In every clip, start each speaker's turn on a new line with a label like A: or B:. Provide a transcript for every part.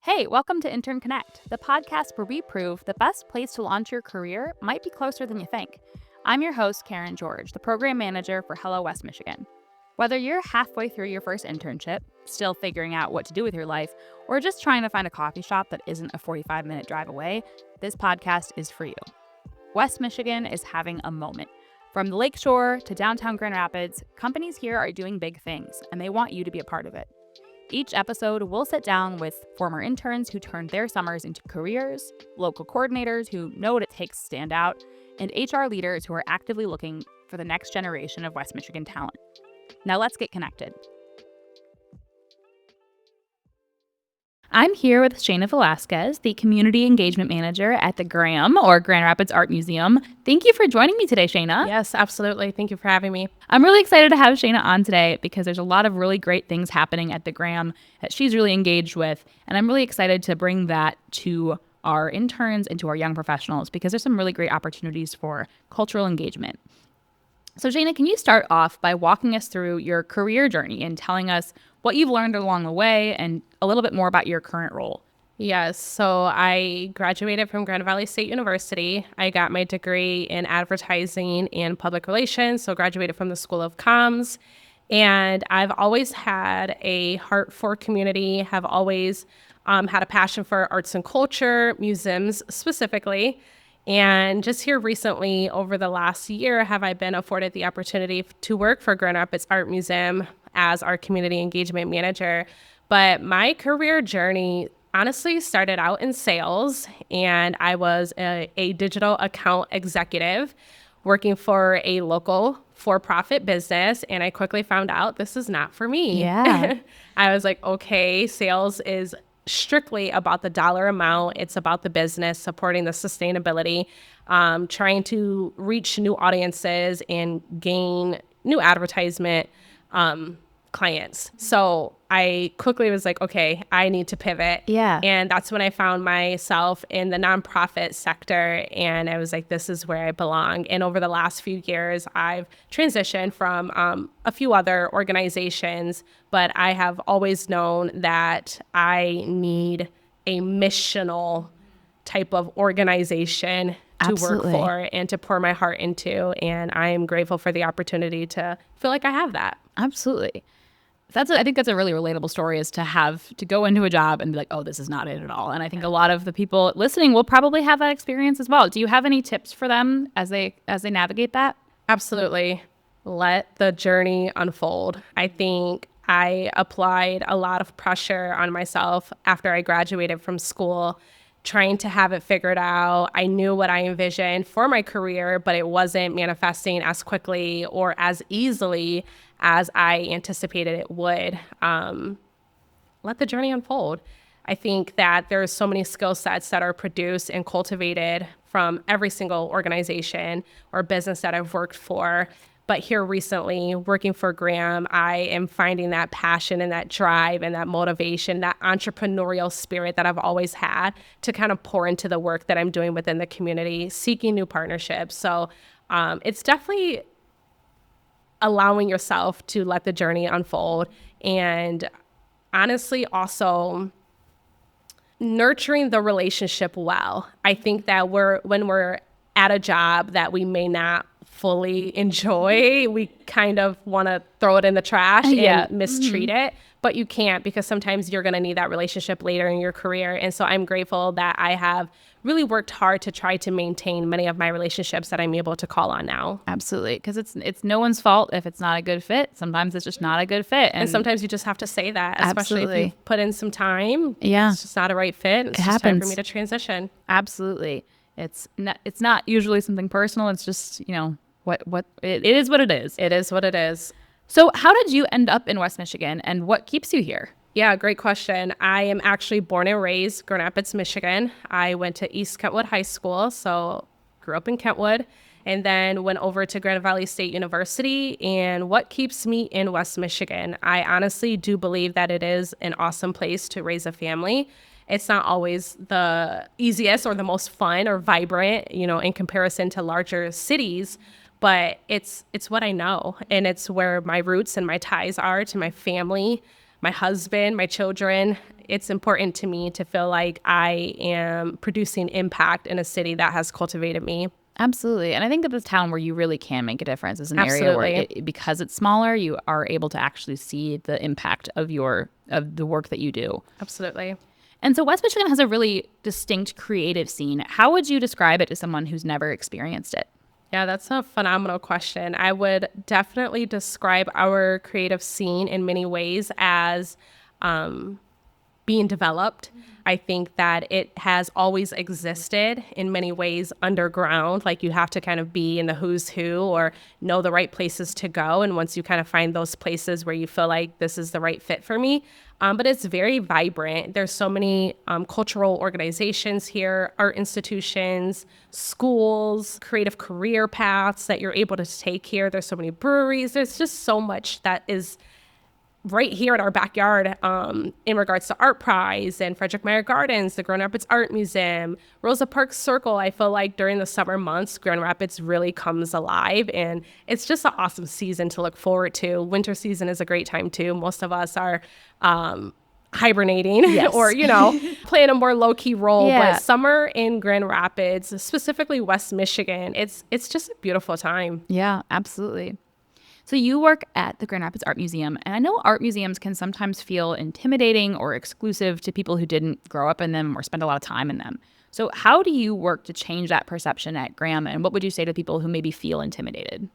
A: Hey, welcome to Intern Connect, the podcast where we prove the best place to launch your career might be closer than you think. I'm your host, Karen George, the program manager for Hello West Michigan. Whether you're halfway through your first internship, still figuring out what to do with your life, or just trying to find a coffee shop that isn't a 45-minute drive away, this podcast is for you. West Michigan is having a moment. From the lakeshore to downtown Grand Rapids, companies here are doing big things, and they want you to be a part of it. Each episode, we'll sit down with former interns who turned their summers into careers, local coordinators who know what it takes to stand out, and HR leaders who are actively looking for the next generation of West Michigan talent. Now let's get connected. I'm here with Shayna Velasquez, the Community Engagement Manager at the GRAM, or Grand Rapids Art Museum. Thank you for joining me today, Shayna.
B: Yes, absolutely. Thank you for having me.
A: I'm really excited to have Shayna on today because there's a lot of really great things happening at the GRAM that she's really engaged with, and I'm really excited to bring that to our interns and to our young professionals because there's some really great opportunities for cultural engagement. So Shayna, can you start off by walking us through your career journey and telling us what you've learned along the way and a little bit more about your current role?
B: Yes, so I graduated from Grand Valley State University. I got my degree in advertising and public relations, so graduated from the School of Comms. And I've always had a heart for community, have always had a passion for arts and culture, museums specifically. And just here recently, over the last year, have I been afforded the opportunity to work for Grand Rapids Art Museum as our community engagement manager. But my career journey honestly started out in sales, and I was a digital account executive working for a local for-profit business, and I quickly found out this is not for me.
A: Yeah.
B: I was like, okay, sales is strictly about the dollar amount. It's about the business, supporting the sustainability, trying to reach new audiences and gain new advertisement clients. So I quickly was like, okay, I need to pivot.
A: Yeah.
B: And that's when I found myself in the nonprofit sector. And I was like, this is where I belong. And over the last few years, I've transitioned from a few other organizations, but I have always known that I need a missional type of organization to work for and to pour my heart into. And I am grateful for the opportunity to feel like I have that.
A: Absolutely. I think that's a really relatable story, is to have to go into a job and be like, oh, this is not it at all. And I think a lot of the people listening will probably have that experience as well. Do you have any tips for them as they navigate that?
B: Absolutely. Let the journey unfold. I think I applied a lot of pressure on myself after I graduated from school, trying to have it figured out. I knew what I envisioned for my career, but it wasn't manifesting as quickly or as easily as I anticipated it would. Let the journey unfold. I think that there's so many skill sets that are produced and cultivated from every single organization or business that I've worked for. But here recently, working for GRAM, I am finding that passion and that drive and that motivation, that entrepreneurial spirit that I've always had to kind of pour into the work that I'm doing within the community, seeking new partnerships. So it's definitely allowing yourself to let the journey unfold. And honestly, also nurturing the relationship well. I think that when we're at a job that we may not fully enjoy, we kind of want to throw it in the trash and mistreat it, but you can't, because sometimes you're going to need that relationship later in your career. And so I'm grateful that I have really worked hard to try to maintain many of my relationships that I'm able to call on now.
A: Absolutely, because it's no one's fault if it's not a good fit. Sometimes it's just not a good fit.
B: And sometimes you just have to say that, especially if you put in some time.
A: Yeah.
B: It's just not a right fit. It's just time for me to transition.
A: Absolutely. It's not usually something personal. It's just, what it is what it is.
B: It is what it is.
A: So how did you end up in West Michigan, and what keeps you here?
B: Yeah, great question. I am actually born and raised Grand Rapids, Michigan. I went to East Kentwood High School, so grew up in Kentwood, and then went over to Grand Valley State University. And what keeps me in West Michigan? I honestly do believe that it is an awesome place to raise a family. It's not always the easiest or the most fun or vibrant, in comparison to larger cities, but it's what I know, and it's where my roots and my ties are to my family, my husband, my children. it's important to me to feel like I am producing impact in a city that has cultivated me.
A: Absolutely. And I think that this town where you really can make a difference is an
B: Absolutely.
A: area where because it's smaller, you are able to actually see the impact of the work that you do.
B: Absolutely.
A: And so West Michigan has a really distinct creative scene. How would you describe it to someone who's never experienced it?
B: Yeah, that's a phenomenal question. I would definitely describe our creative scene in many ways as being developed. I think that it has always existed in many ways underground. Like you have to kind of be in the who's who or know the right places to go. And once you kind of find those places where you feel like this is the right fit for me, but it's very vibrant. There's so many cultural organizations here, art institutions, schools, creative career paths that you're able to take here. There's so many breweries. There's just so much that is right here in our backyard in regards to Art Prize and Frederick Meyer Gardens, the Grand Rapids Art Museum, Rosa Parks Circle. I feel like during the summer months, Grand Rapids really comes alive, and it's just an awesome season to look forward to. Winter season is a great time too. Most of us are hibernating
A: yes.
B: or, playing a more low-key role.
A: Yeah.
B: But summer in Grand Rapids, specifically West Michigan, it's just a beautiful time.
A: Yeah, absolutely. So you work at the Grand Rapids Art Museum, and I know art museums can sometimes feel intimidating or exclusive to people who didn't grow up in them or spend a lot of time in them. So how do you work to change that perception at Graham, and what would you say to people who maybe feel intimidated?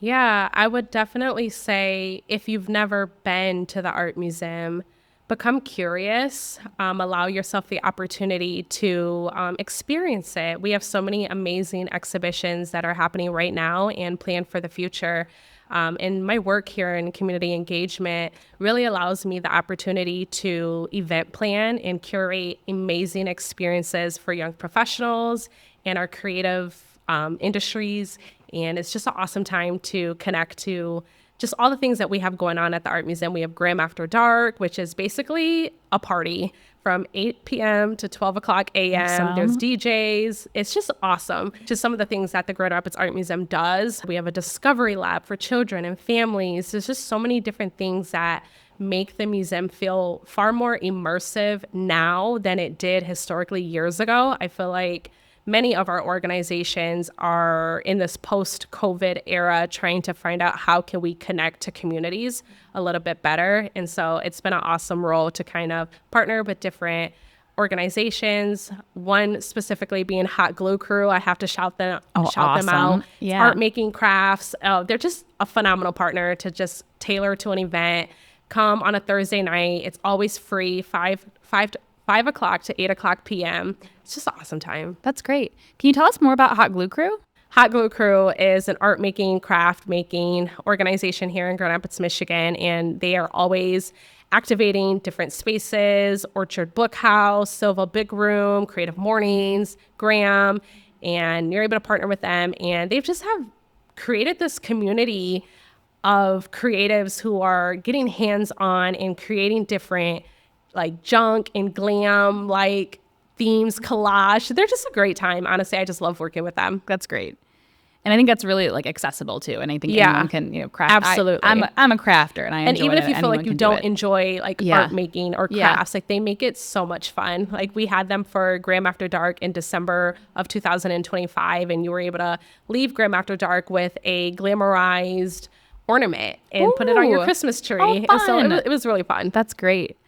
B: Yeah, I would definitely say if you've never been to the art museum, become curious, allow yourself the opportunity to experience it. We have so many amazing exhibitions that are happening right now and planned for the future. And my work here in community engagement really allows me the opportunity to event plan and curate amazing experiences for young professionals and our creative industries. And it's just an awesome time to connect to just all the things that we have going on at the Art Museum. We have Graham After Dark, which is basically a party from 8 p.m. to 12 o'clock a.m.
A: Awesome.
B: There's DJs. It's just awesome. Just some of the things that the Grand Rapids Art Museum does. We have a discovery lab for children and families. There's just so many different things that make the museum feel far more immersive now than it did historically years ago. I feel like many of our organizations are in this post-COVID era trying to find out how can we connect to communities a little bit better. And so it's been an awesome role to kind of partner with different organizations, one specifically being Hot Glue Crew. I have to shout them out.
A: Yeah.
B: Art making crafts. They're just a phenomenal partner to just tailor to an event. Come on a Thursday night. It's always free, 5 o'clock to 8 o'clock p.m. It's just an awesome time.
A: That's great. Can you tell us more about Hot Glue Crew?
B: Hot Glue Crew is an art making, craft making organization here in Grand Rapids, Michigan, and they are always activating different spaces, Orchard Book House, Silva Big Room, Creative Mornings, Graham, and you're able to partner with them. And they've just have created this community of creatives who are getting hands-on and creating different like junk and glam like themes, collage. They're just a great time. Honestly, I just love working with them.
A: That's great. And I think that's really like accessible too. And I think anyone can, craft.
B: Absolutely.
A: I'm a crafter and I enjoy it.
B: And even if you feel like you don't enjoy like art making or crafts, like they make it so much fun. Like we had them for Graham After Dark in December of 2025, and you were able to leave Graham After Dark with a glamorized ornament and put it on your Christmas tree.
A: Oh,
B: and so it was really fun.
A: That's great.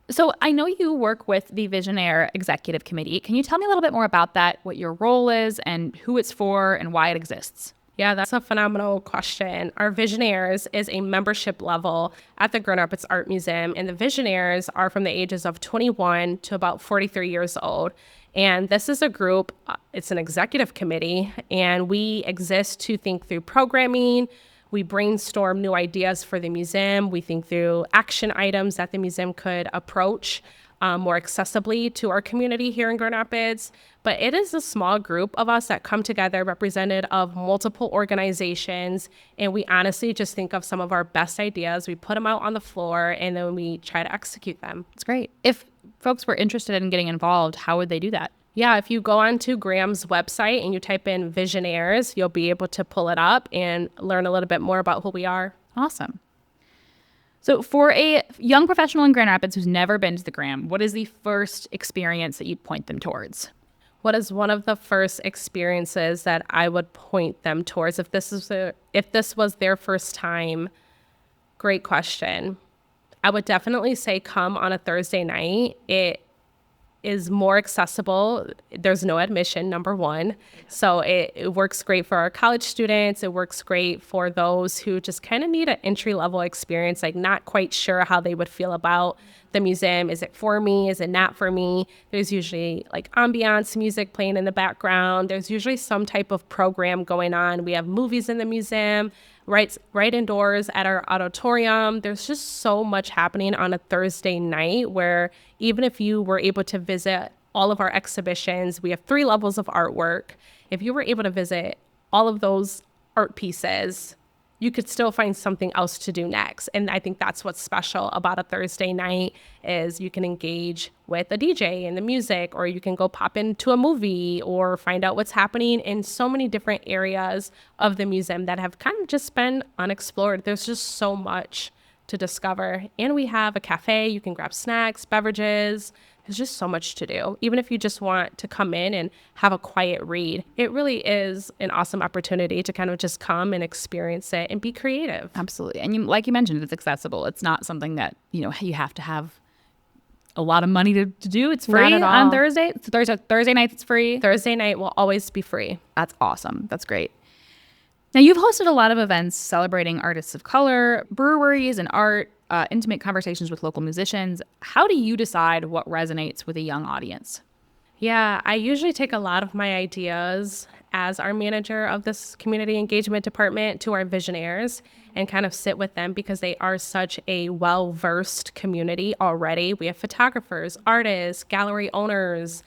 A: So I know you work with the Visionnaire Executive Committee. Can you tell me a little bit more about that, what your role is and who it's for and why it exists?
B: Yeah, that's a phenomenal question. Our Visionnaires is a membership level at the Grand Rapids Art Museum, and the Visionnaires are from the ages of 21 to about 43 years old. And this is a group, it's an executive committee, and we exist to think through programming. We brainstorm new ideas for the museum. We think through action items that the museum could approach more accessibly to our community here in Grand Rapids. But it is a small group of us that come together represented of multiple organizations. And we honestly just think of some of our best ideas. We put them out on the floor and then we try to execute them.
A: It's great. If folks were interested in getting involved, how would they do that?
B: Yeah, if you go onto Graham's website and you type in Visionnaires, you'll be able to pull it up and learn a little bit more about who we are.
A: Awesome. So for a young professional in Grand Rapids who's never been to the Gram, what is the first experience that you'd point them towards?
B: What is one of the first experiences that I would point them towards if this was their first time? Great question. I would definitely say come on a Thursday night. It is more accessible. There's no admission, number one. So it works great for our college students. It works great for those who just kind of need an entry-level experience, like not quite sure how they would feel about the museum. Is it for me? Is it not for me? There's usually like ambiance music playing in the background. There's usually some type of program going on. We have movies in the museum, right indoors at our auditorium. There's just so much happening on a Thursday night where even if you were able to visit all of our exhibitions, we have 3 levels of artwork. If you were able to visit all of those art pieces, you could still find something else to do next. And I think that's what's special about a Thursday night is you can engage with a DJ and the music, or you can go pop into a movie or find out what's happening in so many different areas of the museum that have kind of just been unexplored. There's just so much to discover. And we have a cafe. You can grab snacks, beverages. There's just so much to do. Even if you just want to come in and have a quiet read, it really is an awesome opportunity to kind of just come and experience it and be creative.
A: Absolutely. And like you mentioned, it's accessible. It's not something that, you have to have a lot of money to do. It's free on Thursday. So Thursday nights it's free.
B: Thursday night will always be free.
A: That's awesome. That's great. Now, you've hosted a lot of events celebrating artists of color, breweries, and art, intimate conversations with local musicians. How do you decide what resonates with a young audience?
B: Yeah, I usually take a lot of my ideas as our manager of this community engagement department to our Visionnaires and kind of sit with them because they are such a well-versed community already. We have photographers, artists, gallery owners,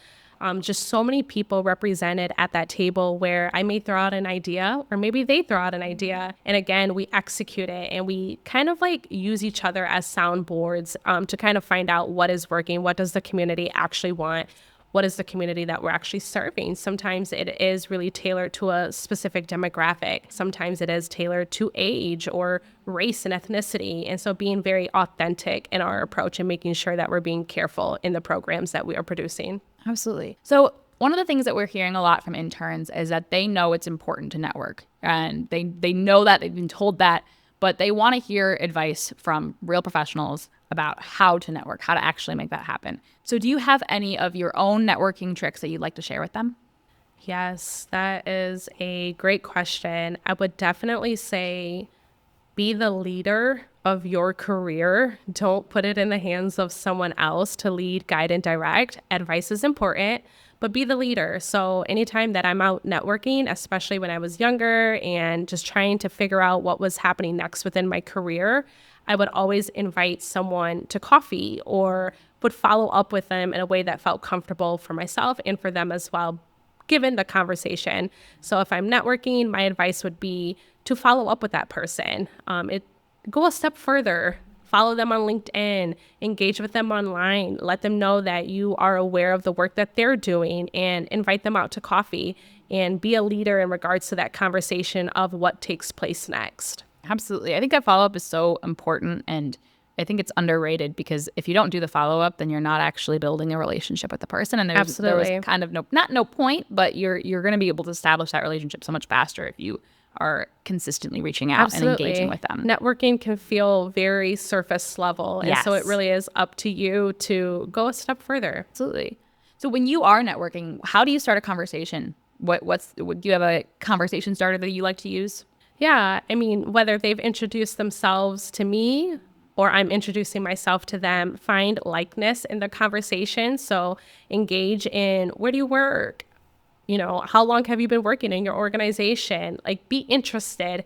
B: just so many people represented at that table where I may throw out an idea or maybe they throw out an idea. And again, we execute it and we kind of like use each other as soundboards to kind of find out what is working, what does the community actually want, what is the community that we're actually serving. Sometimes it is really tailored to a specific demographic. Sometimes it is tailored to age or race and ethnicity. And so being very authentic in our approach and making sure that we're being careful in the programs that we are producing.
A: Absolutely. So one of the things that we're hearing a lot from interns is that they know it's important to network, and they know that, they've been told that, but they want to hear advice from real professionals about how to network, how to actually make that happen. So do you have any of your own networking tricks that you'd like to share with them?
B: Yes, that is a great question. I would definitely say be the leader of your career. Don't put it in the hands of someone else to lead, guide, and direct. Advice is important, but be the leader. So anytime that I'm out networking, especially when I was younger and just trying to figure out what was happening next within my career, I would always invite someone to coffee or would follow up with them in a way that felt comfortable for myself and for them as well, given the conversation. So if I'm networking, my advice would be to follow up with that person. Go a step further. Follow them on LinkedIn, engage with them online, let them know that you are aware of the work that they're doing and invite them out to coffee and be a leader in regards to that conversation of what takes place next.
A: Absolutely. I think that follow-up is so important, and I think it's underrated because if you don't do the follow-up, then you're not actually building a relationship with the person. And there was kind of no point, but you're going to be able to establish that relationship so much faster if you are consistently reaching out and engaging with them.
B: Networking can feel very surface level. And so it really is up to you to go a step further.
A: Absolutely. So when you are networking, how do you start a conversation? Do you have a conversation starter that you like to use?
B: Yeah. I mean, whether they've introduced themselves to me or I'm introducing myself to them, find likeness in the conversation. So engage in, where do you work? How long have you been working in your organization? Like, be interested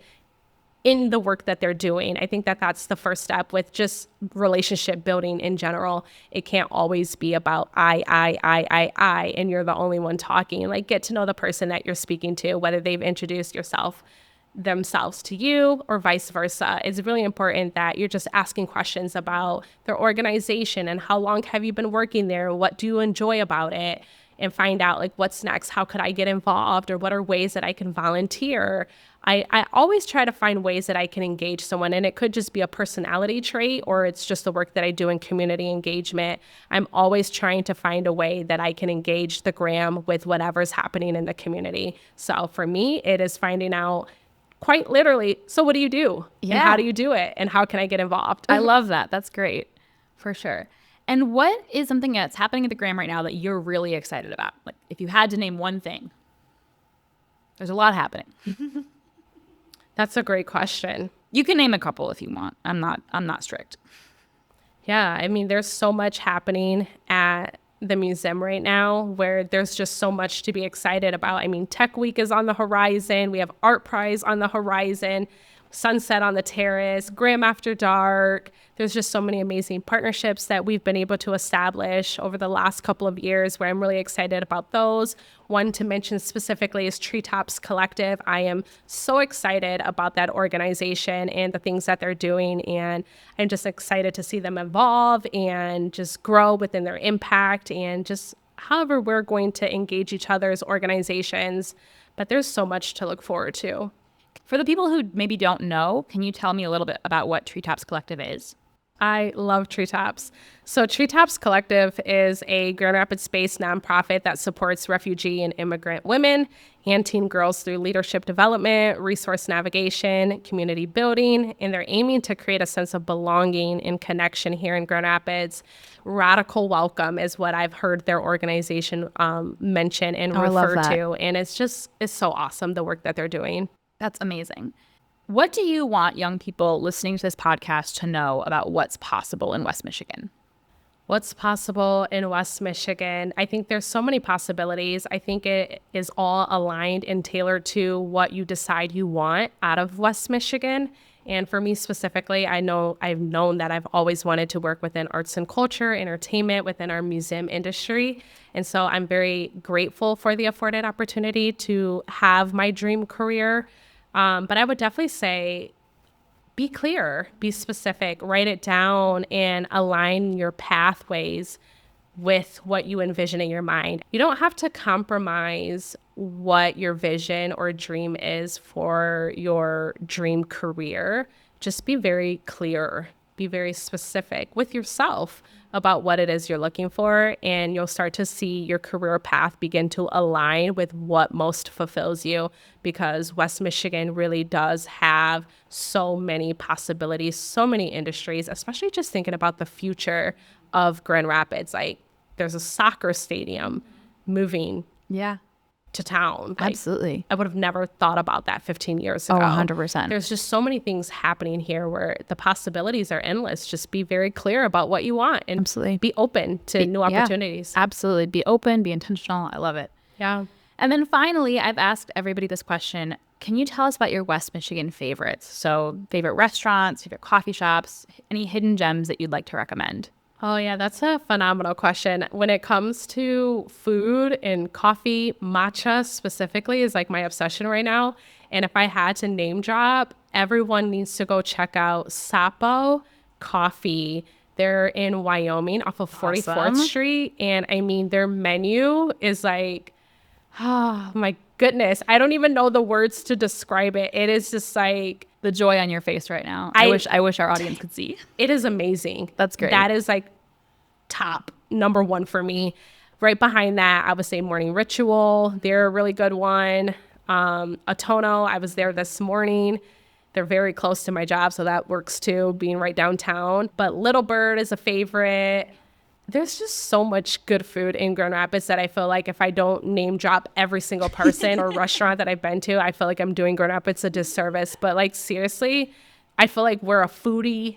B: in the work that they're doing. I think that that's the first step with just relationship building in general. It can't always be about I, and you're the only one talking. Like, get to know the person that you're speaking to, whether they've introduced themselves to you or vice versa. It's really important that you're just asking questions about their organization and how long have you been working there? What do you enjoy about it? and find out like what's next. How could I get involved, or what are ways that I can volunteer? I always try to find ways that I can engage someone, and it could just be a personality trait, or it's just the work that I do in community engagement. I'm always trying to find a way that I can engage the gram with whatever's happening in the community. So for me, it is finding out quite literally, so what do you do?
A: Yeah.
B: And how do you do it? And how can I get involved?
A: I love that. That's great. For sure. And what is something that's happening at the gram right now that you're really excited about? Like if you had to name one thing, there's a lot happening.
B: That's a great question.
A: You can name a couple if you want. I'm not strict.
B: Yeah, I mean, there's so much happening at the museum right now where there's just so much to be excited about. I mean, Tech Week is on the horizon. We have Art Prize on the horizon, Sunset on the Terrace, Gram After Dark. There's just so many amazing partnerships that we've been able to establish over the last couple of years where I'm really excited about those. One to mention specifically is Treetops Collective. I am so excited about that organization and the things that they're doing, and I'm just excited to see them evolve and just grow within their impact and just however we're going to engage each other's organizations. But there's so much to look forward to.
A: For the people who maybe don't know, can you tell me a little bit about what Treetops Collective is?
B: I love Treetops. So Treetops Collective is a Grand Rapids-based nonprofit that supports refugee and immigrant women and teen girls through leadership development, resource navigation, community building, and they're aiming to create a sense of belonging and connection here in Grand Rapids. Radical welcome is what I've heard their organization mention and refer to, and it's so awesome, the work that they're doing.
A: That's amazing. What do you want young people listening to this podcast to know about what's possible in West Michigan?
B: What's possible in West Michigan? I think there's so many possibilities. I think it is all aligned and tailored to what you decide you want out of West Michigan. And for me specifically, I've known that I've always wanted to work within arts and culture, entertainment, within our museum industry. And so I'm very grateful for the afforded opportunity to have my dream career. But I would definitely say, be clear, be specific, write it down, and align your pathways with what you envision in your mind. You don't have to compromise what your vision or dream is for your dream career. Just be very clear, be very specific with yourself about what it is you're looking for, and you'll start to see your career path begin to align with what most fulfills you, because West Michigan really does have so many possibilities, so many industries, especially just thinking about the future of Grand Rapids. Like, there's a soccer stadium moving to town. Like,
A: Absolutely.
B: I would have never thought about that 15 years ago.
A: 100%.
B: There's just so many things happening here where the possibilities are endless. Just be very clear about what you want and
A: Absolutely.
B: be open to new opportunities.
A: Absolutely. Be open, be intentional. I love it.
B: Yeah.
A: And then finally, I've asked everybody this question. Can you tell us about your West Michigan favorites? So favorite restaurants, favorite coffee shops, any hidden gems that you'd like to recommend?
B: Oh, yeah, that's a phenomenal question. When it comes to food and coffee, matcha specifically is like my obsession right now. And if I had to name drop, everyone needs to go check out Sapo Coffee. They're in Wyoming off of 44th Street. And I mean, their menu is like, oh my goodness. I don't even know the words to describe it. It is just like
A: the joy on your face right now. I wish our audience could see.
B: It is amazing.
A: That's great.
B: That is like top number one for me. Right behind that, I would say Morning Ritual. They're a really good one. Atono, I was there this morning. They're very close to my job, so that works too, being right downtown. But Little Bird is a favorite. There's just so much good food in Grand Rapids that I feel like if I don't name drop every single person or restaurant that I've been to, I feel like I'm doing Grand Rapids a disservice. But like, seriously, I feel like we're a foodie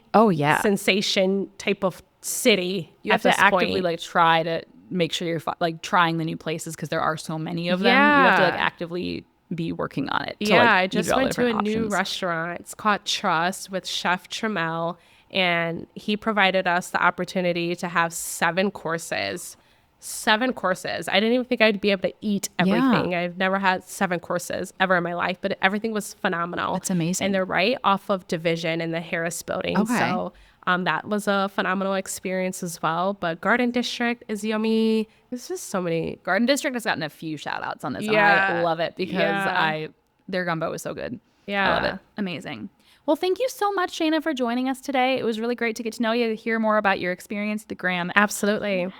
B: sensation type of city.
A: You have to actively like try to make sure you're like trying the new places because there are so many of them. You have to like actively be working on it.
B: I just went to a new restaurant. It's called Trust with Chef Trammell. And he provided us the opportunity to have 7 courses. 7 courses. I didn't even think I'd be able to eat everything. I've never had 7 courses ever in my life, but everything was phenomenal.
A: That's amazing.
B: And they're right off of Division in the Harris building.
A: Okay.
B: So That was a phenomenal experience as well. But Garden District is yummy. There's just so many.
A: Garden District has gotten a few shout outs on this.
B: Yeah.
A: And I love it because
B: Yeah.
A: their gumbo is so good.
B: Yeah.
A: I love it. Amazing. Well, thank you so much, Shayna, for joining us today. It was really great to get to know you, hear more about your experience at the Graham.
B: Absolutely.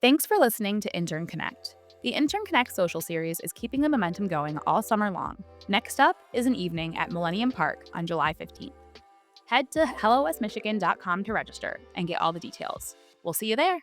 A: Thanks for listening to Intern Connect. The Intern Connect social series is keeping the momentum going all summer long. Next up is an evening at Millennium Park on July 15th. Head to hellowestmichigan.com to register and get all the details. We'll see you there.